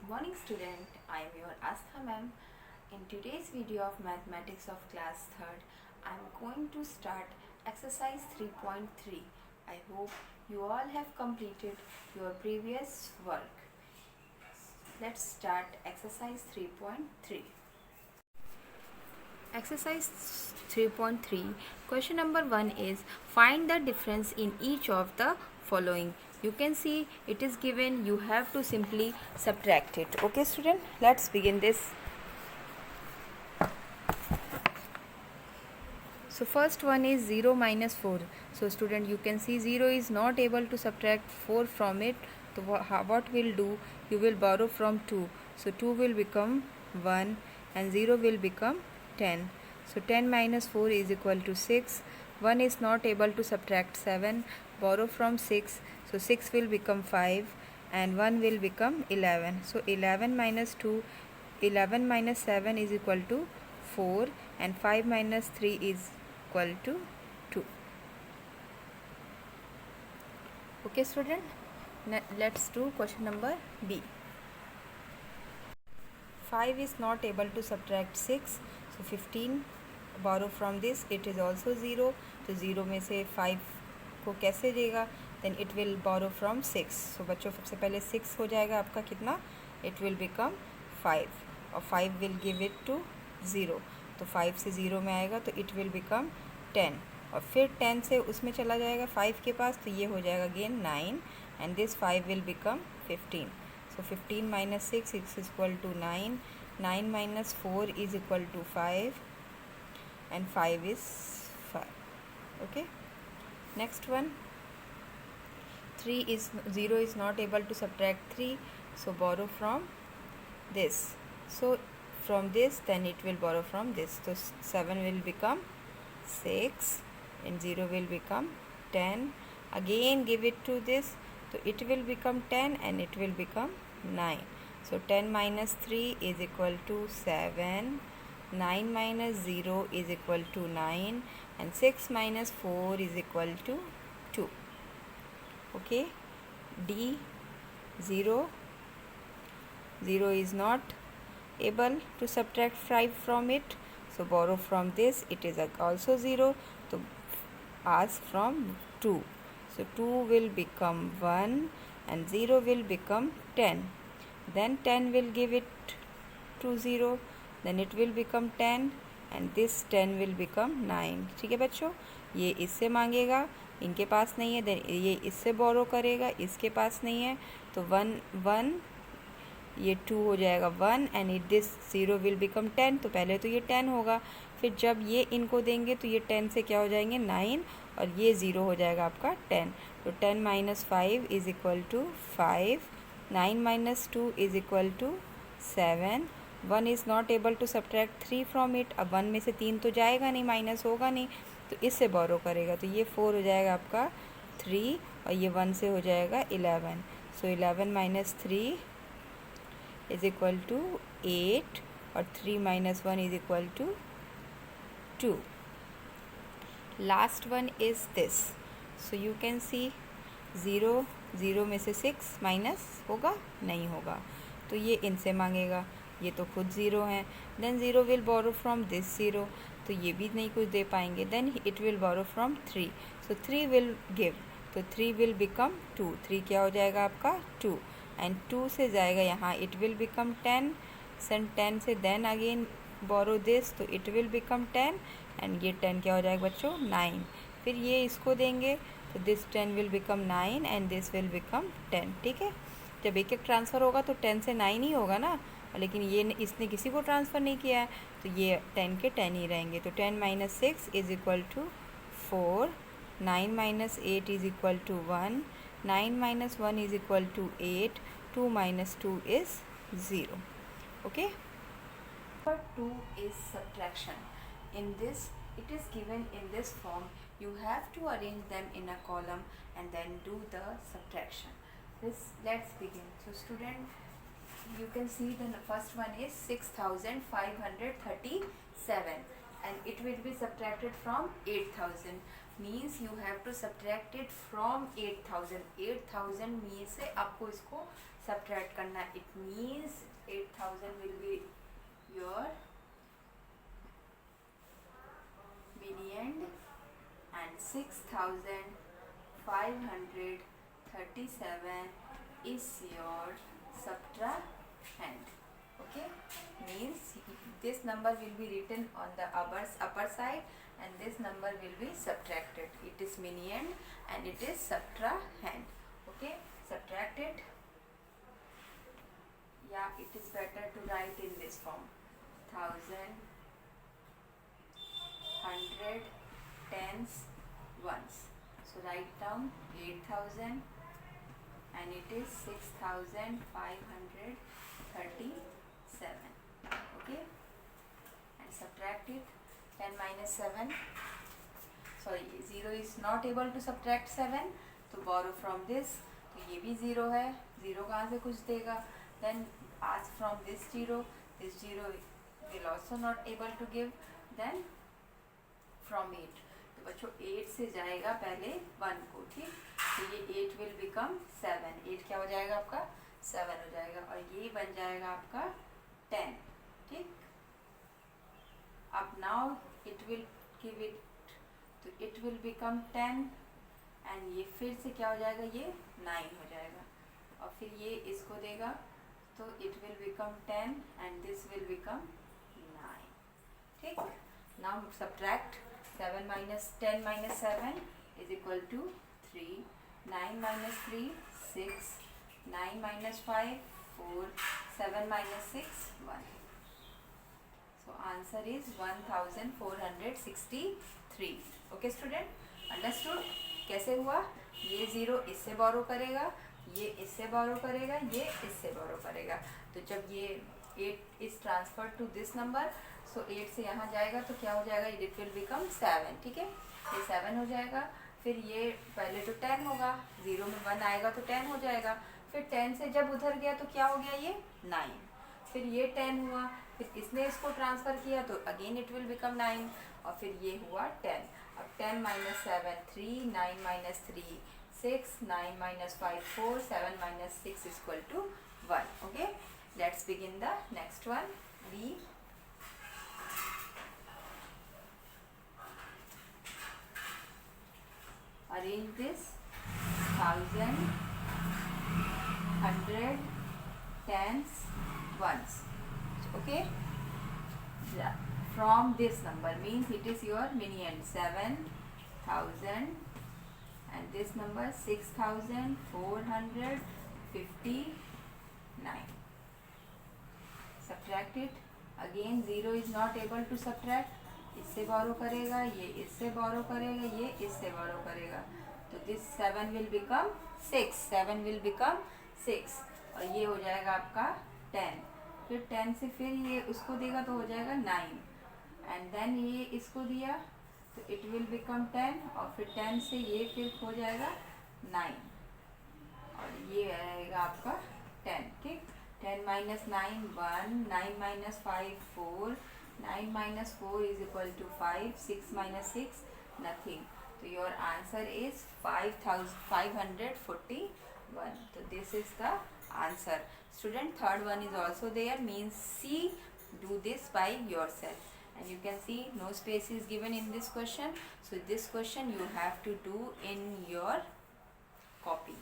morning student, I am your Astha ma'am. In today's video of mathematics of class 3rd, I am going to start exercise 3.3. I hope you all have completed your previous work. Let's start exercise 3.3. Exercise 3.3, question number 1 is find the difference in each of the following. You can see it is given, you have to simply subtract it. Okay student, let's begin this. So first one is 0 minus 4. So student, you can see 0 is not able to subtract 4 from it. So what will do, you will borrow from 2. So 2 will become 1 and 0 will become 10. So 10 minus 4 is equal to 6. 1 is not able to subtract 7. Borrow from 6. So 6 will become 5 and 1 will become 11. So 11 minus 2, 11 minus 7 is equal to 4 and 5 minus 3 is equal to 2. Okay student, let's do question number B. 5 is not able to subtract 6. So 15, borrow from this, it is also 0. तो 0 में से 5 को कैसे देगा, then it will borrow from 6. So बच्चों सबसे पहले 6 हो जाएगा आपका कितना, it will become 5 और 5 will give it to 0. तो 5 से 0 में आएगा तो it will become 10 और फिर 10 से उसमें चला जाएगा 5 के पास, तो ये हो जाएगा again 9 and this 5 will become 15. So 15 minus 6 is equal to 9. 9 minus 4 is equal to 5 and 5 is 5. Okay, next one, 3 is 0 is not able to subtract 3. So borrow from this. So from this, then it will borrow from this. So 7 will become 6 and 0 will become 10. Again give it to this. So it will become 10 and it will become 9. So 10 minus 3 is equal to 7. 9 minus 0 is equal to 9 and 6 minus 4 is equal to 2. Okay, D, 0. 0 is not able to subtract 5 from it. So borrow from this, it is also 0. So ask from 2. So 2 will become 1 and 0 will become 10. Then 10 will give it to 0. Then it will become 10 and this 10 will become 9. ठीक है बच्चों, ये इससे मांगेगा, इनके पास नहीं है, then ये इससे बोरो करेगा, इसके पास नहीं है, तो 1 1 ये 2 हो जाएगा 1 and it this 0 will become 10. तो पहले तो ये 10 होगा, फिर जब ये इनको देंगे तो ये 10 से क्या हो जाएंगे 9 और ये 0 हो जाएगा आपका 10. तो 10 minus 5 is equal to 5. 9 minus 2 is equal to 7. 1 is not able to subtract 3 from it. अब 1 में से 3 तो जाएगा नहीं, माइनस होगा नहीं, तो इससे बोरो करेगा, तो ये 4 हो जाएगा आपका 3 और ये 1 से हो जाएगा 11. So 11 minus 3 is equal to 8 और 3 minus 1 is equal to 2. Last one is this. So you can see 0 0 में से 6 माइनस होगा नहीं होगा, तो ये इनसे मांगेगा, ये तो खुद 0 हैं. Then 0 will borrow from this 0, तो ये भी नहीं कुछ दे पाएंगे. Then it will borrow from 3. So 3 will give, तो 3 विल बिकम 2. 3 क्या हो जाएगा आपका 2 एंड 2 से जाएगा यहाँ, इट विल बिकम 10. सेंड 10 से देन अगेन बोरो दिस, तो इट विल बिकम 10 एंड ये 10 क्या हो जाएगा बच्चों 9. फिर ये इसको देंगे तो this 10 will become 9 and this will become 10. ठीक है, जब एक एक ट्रांसफ़र होगा तो 10 से 9 ही होगा ना, लेकिन ये इसने किसी को ट्रांसफ़र नहीं किया है, तो ये 10 के 10 ही रहेंगे. तो 10 minus 6 is equal to 4. 9 minus 8 is equal to 1. 9 minus 1 is equal to 8. 2 minus 2 is 0. Okay, number 2 is subtraction. In this, it is given in this form. You have to arrange them in a column and then do the subtraction. Let's begin. So student, you can see the first one is 6537 and it will be subtracted from 8000. Means you have to subtract it from 8000. 8000 में से आपको इसको subtract करना. It means 8000 will be your median and 6537 is your subtrahend. Okay, means this number will be written on the upper side and this number will be subtracted. It is median and it is subtrahend. Okay, subtract it. Yeah, it is better to write in this form. 1000, 100, tens, ones. So write down 8000 and it is 6537. Okay, and subtract it. 10 minus 7, sorry 0 is not able to subtract 7, तो borrow from this. तो ये भी 0 है, 0 कहाँ से कुछ देगा. Then ask from this 0 will also not able to give. Then from 8, तो बच्चों 8 से जाएगा पहले 1 को. ठीक, तो ये 8 will become 7. 8 क्या हो जाएगा आपका 7 हो जाएगा और ये बन जाएगा आपका 10. ठीक, अब now it will give it, तो it will become 10 and ये फिर से क्या हो जाएगा, ये 9 हो जाएगा और फिर ये इसको देगा तो it will become 10 and this will become 9. ठीक, now subtract 7 minus 10 minus 7 is equal to 3. 9 minus 3 6. 9 minus 5 4. 7 minus 6 1. So answer is 1463. Okay student, understood? कैसे हुआ, ये 0 इससे बोरो करेगा, ये इससे बोरो करेगा, ये इससे बोरो करेगा. तो जब ये 8 is transferred to this number, so 8 से यहाँ जाएगा तो क्या हो जाएगा, it will become 7. ठीक है, ये 7 हो जाएगा. फिर ये पहले तो 10 होगा, 0 में 1 आएगा तो 10 हो जाएगा. फिर 10 से जब उधर गया तो क्या हो गया, ये 9. फिर ये 10 हुआ, फिर इसने इसको ट्रांसफ़र किया तो अगेन इट विल बिकम 9 और फिर ये हुआ 10. अब 10 minus 7 3. 9 minus 3 6. 9 minus 5 4. 7 minus 6 is equal to 1. Okay, let's begin the next one. B. Arrange this 1000, 100, tens, ones. Okay, yeah. From this number means it is your median 7000 and this number 6459. Subtract it. Again 0 is not able to subtract. इससे बोरो करेगा, ये इससे बोरो करेगा, ये इससे बोरो करेगा. तो this 7 will become 6. 7 will become 6 और ये हो जाएगा आपका 10. फिर 10 से फिर ये उसको देगा तो हो जाएगा 9 एंड देन ये इसको दिया तो इट विल बिकम 10 और फिर 10 से ये फिर हो जाएगा 9 और ये आएगा आपका 10. ठीक, 10 minus 9 1. 9 minus 5 4. 9 minus 4 is equal to 5. 6 minus 6 nothing. So your answer is 5541. So this is the answer. Student, third one is also there, means C. Do this by yourself and you can see no space is given in this question. So this question you have to do in your copy.